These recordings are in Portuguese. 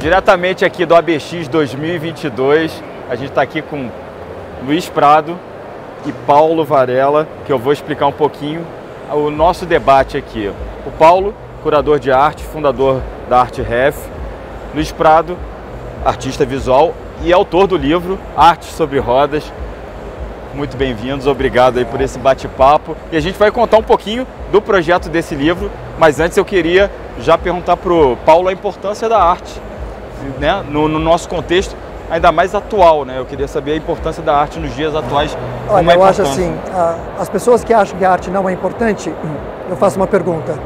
diretamente aqui do ABX 2022, a gente está aqui com Luiz Prado e Paulo Varela, que eu vou explicar um pouquinho o nosso debate aqui. O Paulo, curador de arte, fundador da Arte Ref. Luiz Prado, artista visual e autor do livro Arte sobre Rodas. Muito bem-vindos, obrigado aí por esse bate-papo. E a gente vai contar um pouquinho do projeto desse livro, mas antes eu queria já perguntar para o Paulo a importância da arte, né, no nosso contexto, ainda mais atual, né? Eu queria saber a importância da arte nos dias atuais. Olha, eu acho assim, as pessoas que acham que a arte não é importante, eu faço uma pergunta.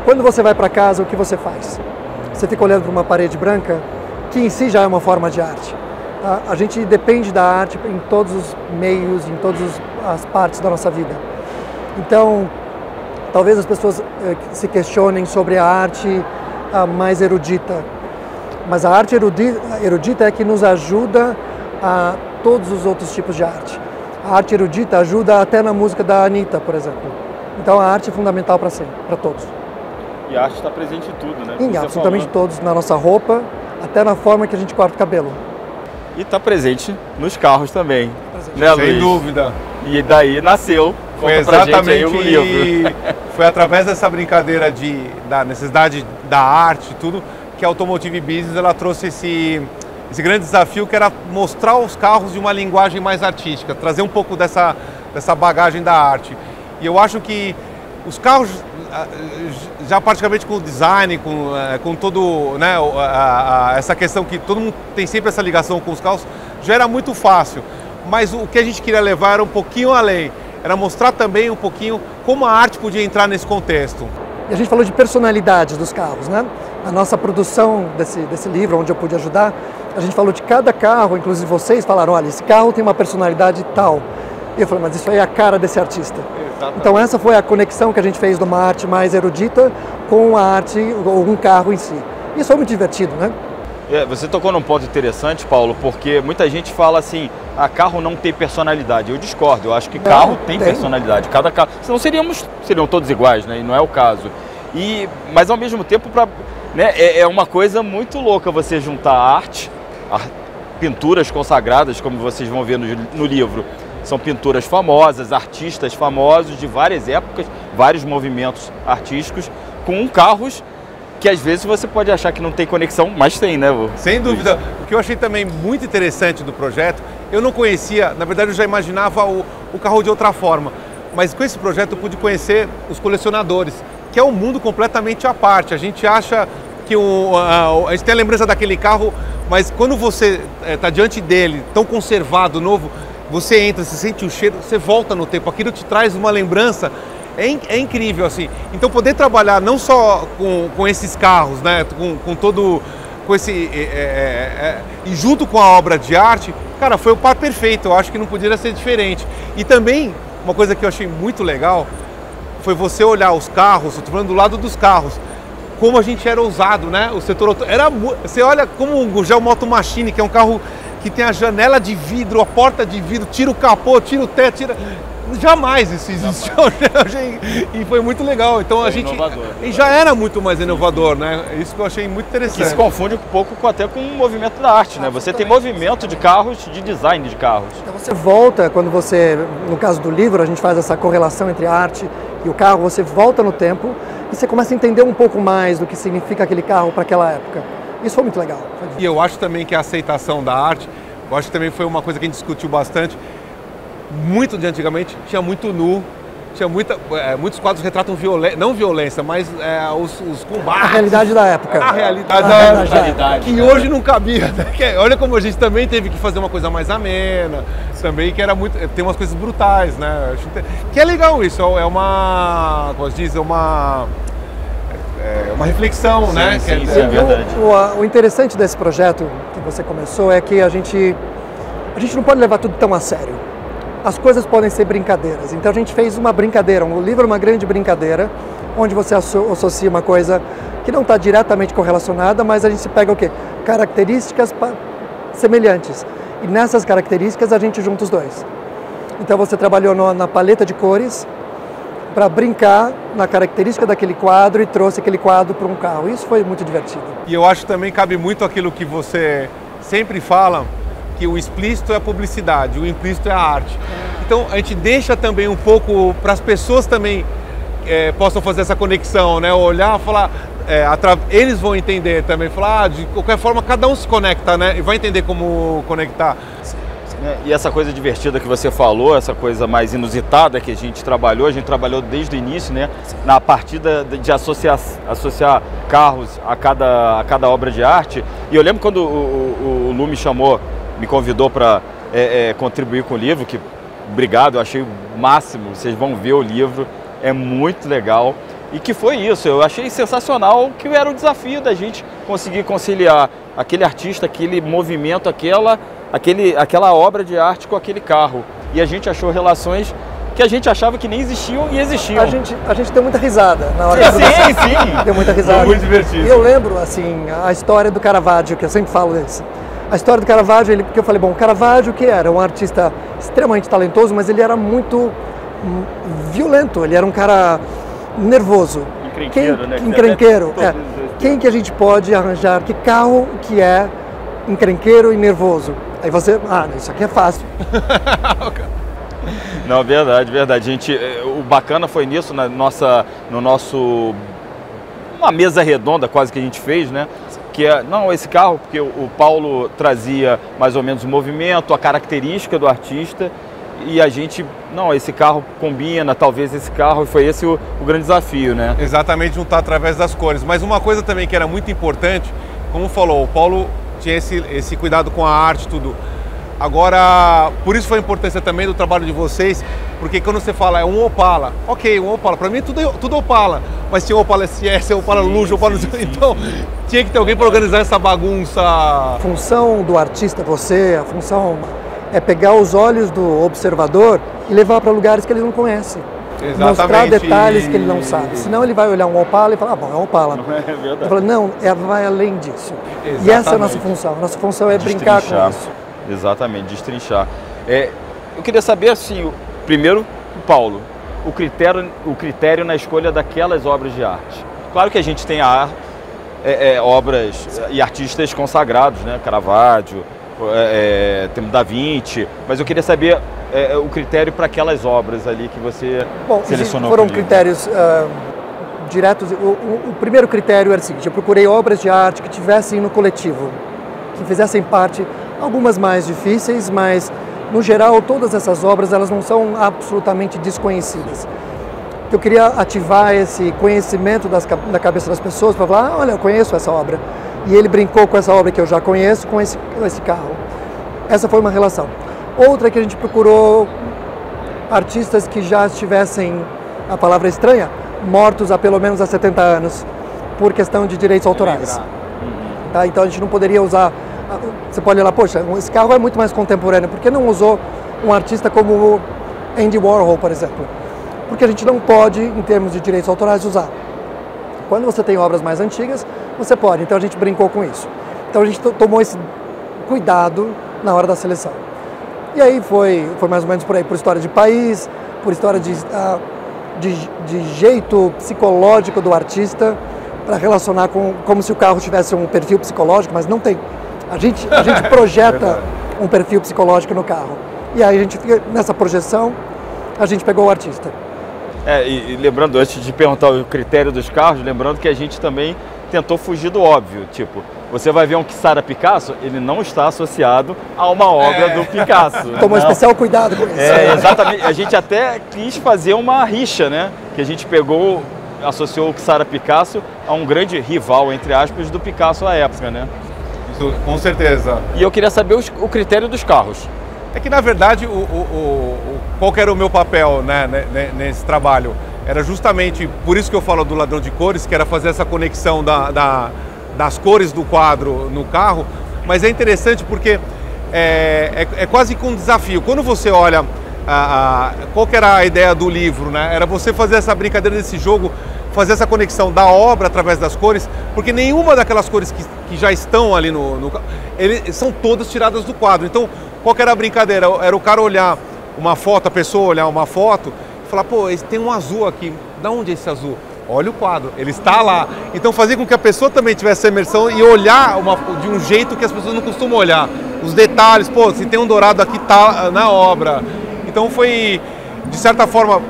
Quando você vai para casa, o que você faz? Você fica olhando para uma parede branca, que em si já é uma forma de arte. A gente depende da arte em todos os meios, em todas as partes da nossa vida. Então, talvez as pessoas se questionem sobre a arte mais erudita. Mas a arte erudita é que nos ajuda a todos os outros tipos de arte. A arte erudita ajuda até na música da Anitta, por exemplo. Então a arte é fundamental para todos. E a arte está presente em tudo, né? Em absolutamente todos, na nossa roupa, até na forma que a gente corta o cabelo. E está presente nos carros também, né, Luiz? Sem dúvida. E daí nasceu, foi exatamente o livro. Foi através dessa brincadeira da necessidade da arte e tudo, que a Automotive Business ela trouxe esse grande desafio, que era mostrar os carros de uma linguagem mais artística, trazer um pouco dessa bagagem da arte. E eu acho que os carros, já praticamente com o design, com todo, né, essa questão que todo mundo tem sempre essa ligação com os carros, já era muito fácil. Mas o que a gente queria levar era um pouquinho além, era mostrar também um pouquinho como a arte podia entrar nesse contexto. E a gente falou de personalidades dos carros, né? A nossa produção desse livro, onde eu pude ajudar, a gente falou de cada carro, inclusive vocês falaram, olha, esse carro tem uma personalidade tal. E eu falei, mas isso aí é a cara desse artista. Exatamente. Então essa foi a conexão que a gente fez de uma arte mais erudita com a arte, ou um carro em si. Isso foi muito divertido, né? Você tocou num ponto interessante, Paulo, porque muita gente fala assim, carro não tem personalidade. Eu discordo, eu acho que carro tem personalidade. Cada carro, senão seriam todos iguais, né? E não é o caso. Mas ao mesmo tempo, né, é uma coisa muito louca você juntar arte, pinturas consagradas, como vocês vão ver no livro. São pinturas famosas, artistas famosos de várias épocas, vários movimentos artísticos, com carros que às vezes você pode achar que não tem conexão, mas tem, né, vô? Sem dúvida. O que eu achei também muito interessante do projeto, eu não conhecia, na verdade eu já imaginava o carro de outra forma, mas com esse projeto eu pude conhecer os colecionadores, que é um mundo completamente à parte. A gente acha que a gente tem a lembrança daquele carro, mas quando você está diante dele, tão conservado, novo, você entra, você sente o cheiro, você volta no tempo, aquilo te traz uma lembrança, é incrível assim. Então poder trabalhar não só com esses carros, né, e junto com a obra de arte, cara, foi o par perfeito, eu acho que não poderia ser diferente. E também, uma coisa que eu achei muito legal, foi você olhar os carros, eu tô falando do lado dos carros, como a gente era ousado, né, o setor você olha como já o Moto Machine, que é um carro que tem a janela de vidro, a porta de vidro, tira o capô, tira o teto, jamais isso existiu. E foi muito legal. Então a gente já era muito mais inovador, né? Isso que eu achei muito interessante. Que se confunde um pouco até com o movimento da arte, né? Você tem movimento de carros, de design de carros. Então você volta, quando você, no caso do livro, a gente faz essa correlação entre a arte e o carro, você volta no tempo e você começa a entender um pouco mais do que significa aquele carro para aquela época. Isso foi muito legal. E eu acho também que a aceitação da arte, eu acho que também foi uma coisa que a gente discutiu bastante. Muito de antigamente tinha muito nu, tinha muitos quadros retratam não violência, mas os combates. A realidade da época. A realidade da que hoje não cabia. Né? Olha como a gente também teve que fazer uma coisa mais amena, também que era muito. Tem umas coisas brutais, né? Que é legal isso, é uma. Como se diz, uma reflexão, sim, né? Sim, é verdade. O interessante desse projeto que você começou é que a gente não pode levar tudo tão a sério. As coisas podem ser brincadeiras. Então a gente fez uma brincadeira, o livro é uma grande brincadeira, onde você associa uma coisa que não está diretamente correlacionada, mas a gente pega o quê? Características semelhantes. E nessas características a gente junta os dois. Então você trabalhou na paleta de cores, para brincar na característica daquele quadro e trouxe aquele quadro para um carro. Isso foi muito divertido. E eu acho que também cabe muito aquilo que você sempre fala, que o explícito é a publicidade, o implícito é a arte. Então a gente deixa também um pouco para as pessoas também possam fazer essa conexão, né? Olhar, falar, eles vão entender também, falar, de qualquer forma cada um se conecta, né? E vai entender como conectar. E essa coisa divertida que você falou, essa coisa mais inusitada que a gente trabalhou desde o início, né? Na partida de associar carros a cada obra de arte. E eu lembro quando o Lu me chamou, me convidou para contribuir com o livro, que obrigado, eu achei o máximo, vocês vão ver o livro, é muito legal. E que foi isso, eu achei sensacional, que era o desafio da gente conseguir conciliar aquele artista, aquele movimento, aquela obra de arte com aquele carro. E a gente achou relações que a gente achava que nem existiam e existiam. A gente deu muita risada na hora sim. Deu muita risada. Foi muito divertido. E eu lembro, assim, a história do Caravaggio, que eu sempre falo desse. A história do Caravaggio, porque eu falei, bom, Caravaggio que era um artista extremamente talentoso, mas ele era muito violento, ele era um cara nervoso. Encrenqueiro, né? Encrenqueiro, Quem que a gente pode arranjar? Que carro que é encrenqueiro e nervoso? Aí você, isso aqui é fácil. Não, verdade. O bacana foi nisso, uma mesa redonda quase que a gente fez, né? Que esse carro, porque o Paulo trazia mais ou menos o movimento, a característica do artista, e a gente, esse carro combina, talvez esse carro, e foi esse o grande desafio, né? Exatamente, juntar através das cores. Mas uma coisa também que era muito importante, como falou, o Paulo tinha esse cuidado com a arte, tudo. Agora, por isso foi a importância também do trabalho de vocês, porque quando você fala é um Opala, ok, um Opala, para mim tudo Opala, mas tinha Opala SS, Opala Luxo, Opala... Então, tinha que ter alguém para organizar essa bagunça. A função do artista, a função é pegar os olhos do observador e levar para lugares que ele não conhece. Exatamente. Mostrar detalhes que ele não sabe. Senão ele vai olhar um Opala e falar, é um Opala. Não é verdade. Eu falo, não, vai além disso. Exatamente. E essa é a nossa função. Nossa função é brincar com isso. Exatamente, destrinchar. Eu queria saber, assim, primeiro, Paulo, o critério na escolha daquelas obras de arte. Claro que a gente tem obras e artistas consagrados, né? Caravaggio, temos Da Vinci, mas eu queria saber o critério para aquelas obras ali que você selecionou. Foram critérios diretos. O primeiro critério era o seguinte: eu procurei obras de arte que tivessem no coletivo, que fizessem parte, algumas mais difíceis, mas no geral todas essas obras elas não são absolutamente desconhecidas. Eu queria ativar esse conhecimento da cabeça das pessoas para falar, olha, eu conheço essa obra. E ele brincou com essa obra que eu já conheço, com esse carro. Essa foi uma relação. Outra que a gente procurou artistas que já estivessem, a palavra estranha, mortos há pelo menos 70 anos, por questão de direitos autorais. Tá? Então a gente não poderia usar... Você pode olhar, poxa, esse carro é muito mais contemporâneo, por que não usou um artista como Andy Warhol, por exemplo? Porque a gente não pode, em termos de direitos autorais, usar. Quando você tem obras mais antigas, você pode. Então a gente brincou com isso. Então a gente tomou esse cuidado na hora da seleção. E aí foi mais ou menos por aí, por história de país, por história de jeito psicológico do artista, para relacionar como se o carro tivesse um perfil psicológico, mas não tem. A gente projeta um perfil psicológico no carro. E aí a gente fica nessa projeção, a gente pegou o artista. E lembrando, antes de perguntar o critério dos carros, lembrando que a gente também tentou fugir do óbvio. Tipo, você vai ver um Kissara Picasso, ele não está associado a uma obra do Picasso. Tomou especial cuidado com isso. Exatamente. A gente até quis fazer uma rixa, né? Que a gente associou o Kissara Picasso a um grande rival, entre aspas, do Picasso à época, né? Isso, com certeza. E eu queria saber o critério dos carros. É que, na verdade, qual que era o meu papel, né, nesse trabalho? Era justamente, por isso que eu falo do ladrão de cores, que era fazer essa conexão das cores do quadro no carro, mas é interessante porque é quase que um desafio. Quando você olha, qual que era a ideia do livro, né? Era você fazer essa brincadeira desse jogo, fazer essa conexão da obra através das cores, porque nenhuma daquelas cores que já estão ali são todas tiradas do quadro. Então, qual que era a brincadeira? Era o cara olhar uma foto, a pessoa olhar uma foto e falar, pô, tem um azul aqui, da onde é esse azul? Olha o quadro, ele está lá. Então fazia com que a pessoa também tivesse essa imersão e olhar de um jeito que as pessoas não costumam olhar. Os detalhes, pô, se tem um dourado aqui, tá na obra. Então foi, de certa forma,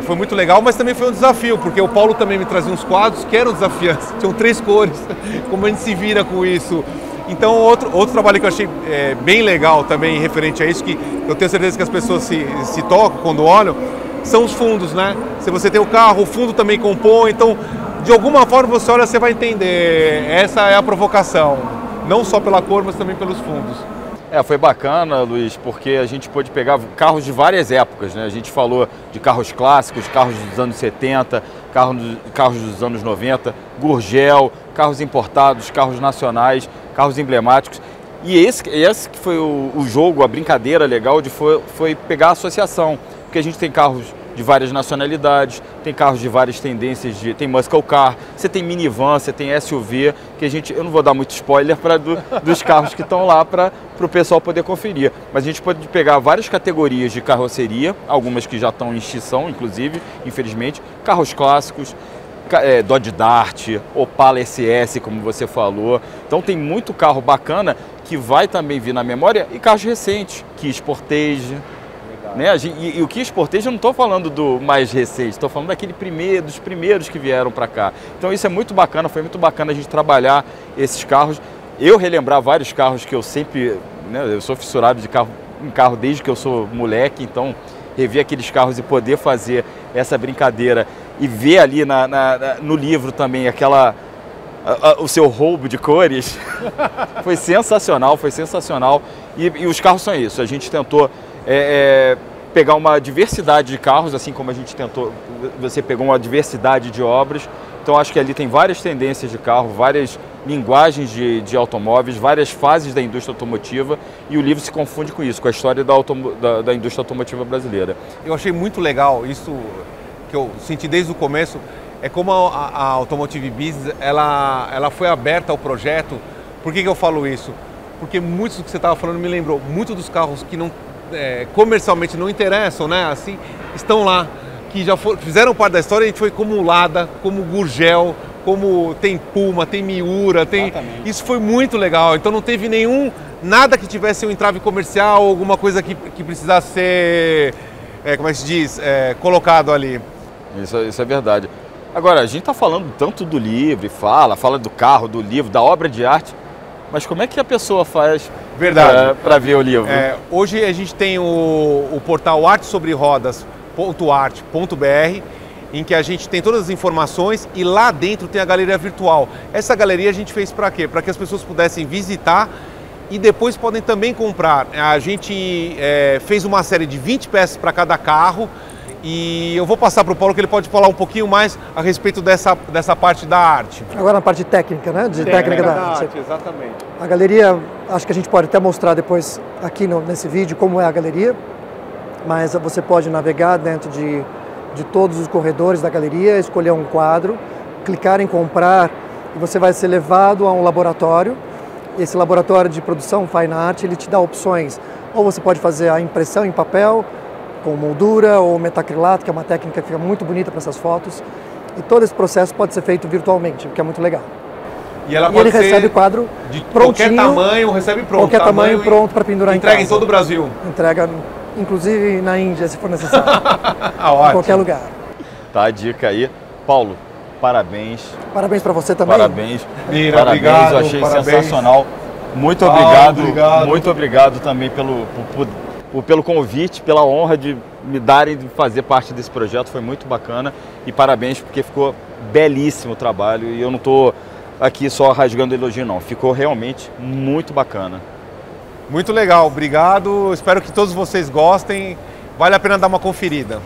foi muito legal, mas também foi um desafio, porque o Paulo também me trazia uns quadros que eram desafiantes, tinham 3 cores, como a gente se vira com isso. Então outro trabalho que eu achei bem legal também referente a isso, que eu tenho certeza que as pessoas se tocam quando olham, são os fundos, né? Se você tem o carro, o fundo também compõe, então de alguma forma você olha, você vai entender, essa é a provocação, não só pela cor, mas também pelos fundos. Foi bacana, Luiz, porque a gente pôde pegar carros de várias épocas, né? A gente falou de carros clássicos, carros dos anos 70, carros dos anos 90, Gurgel, carros importados, carros nacionais, carros emblemáticos. E esse que foi o jogo, a brincadeira legal foi pegar a associação, porque a gente tem carros de várias nacionalidades, tem carros de várias tendências, tem muscle car, você tem minivan, você tem SUV, que eu não vou dar muito spoiler dos carros que estão lá para o pessoal poder conferir, mas a gente pode pegar várias categorias de carroceria, algumas que já estão em extinção, inclusive, infelizmente, carros clássicos, Dodge Dart, Opala SS, como você falou, então tem muito carro bacana que vai também vir na memória, e carros recentes, Kia Sportage, né? E o Kia Sportage, eu não estou falando do mais recente, estou falando dos primeiros que vieram para cá. Então isso é muito bacana, foi muito bacana a gente trabalhar esses carros. Eu relembrar vários carros que eu sempre, né, eu sou fissurado em carro desde que eu sou moleque, então rever aqueles carros e poder fazer essa brincadeira e ver ali no livro também o seu roubo de cores, foi sensacional, foi sensacional. E os carros são isso, a gente tentou pegar uma diversidade de carros, assim como a gente tentou, você pegou uma diversidade de obras, então acho que ali tem várias tendências de carro, várias linguagens de automóveis, várias fases da indústria automotiva, e o livro se confunde com isso, com a história da indústria automotiva brasileira. Eu achei muito legal, isso que eu senti desde o começo, é como a Automotive Business, ela foi aberta ao projeto. Por que eu falo isso? Porque muitos do que você estava falando me lembrou, muitos dos carros que não comercialmente não interessam, né? Assim, estão lá, que já fizeram parte da história. A gente foi como Lada, como Gurgel, como tem Puma, tem Miura, isso foi muito legal. Então não teve nada que tivesse um entrave comercial, alguma coisa que precisasse ser, como é que se diz, colocado ali. Isso é verdade. Agora, a gente está falando tanto do livro, fala do carro, do livro, da obra de arte, mas como é que a pessoa faz para ver o livro? Hoje a gente tem o portal artesobrerodas.arte.br, em que a gente tem todas as informações e lá dentro tem a galeria virtual. Essa galeria a gente fez para quê? Para que as pessoas pudessem visitar e depois podem também comprar. A gente fez uma série de 20 peças para cada carro. E eu vou passar para o Paulo, que ele pode falar um pouquinho mais a respeito dessa parte da arte. Agora na parte técnica, né? Técnica da arte. Exatamente. A galeria, acho que a gente pode até mostrar depois aqui nesse vídeo como é a galeria, mas você pode navegar dentro de todos os corredores da galeria, escolher um quadro, clicar em comprar e você vai ser levado a um laboratório. Esse laboratório de produção Fine Art, ele te dá opções. Ou você pode fazer a impressão em papel, com moldura ou metacrilato, que é uma técnica que fica muito bonita para essas fotos. E todo esse processo pode ser feito virtualmente, o que é muito legal. E ele recebe o quadro de prontinho, qualquer tamanho, recebe pronto. Qualquer tamanho pronto para pendurar em casa. Entrega em todo o Brasil. Entrega, inclusive na Índia, se for necessário. Em qualquer lugar. Tá a dica aí. Paulo, parabéns. Parabéns para você também. Parabéns. Mira, parabéns, obrigado, eu achei parabéns. Sensacional. Muito Paulo, obrigado. Muito obrigado também pelo convite, pela honra de me darem de fazer parte desse projeto, foi muito bacana e parabéns porque ficou belíssimo o trabalho e eu não estou aqui só rasgando elogio não, ficou realmente muito bacana. Muito legal, obrigado, espero que todos vocês gostem, vale a pena dar uma conferida.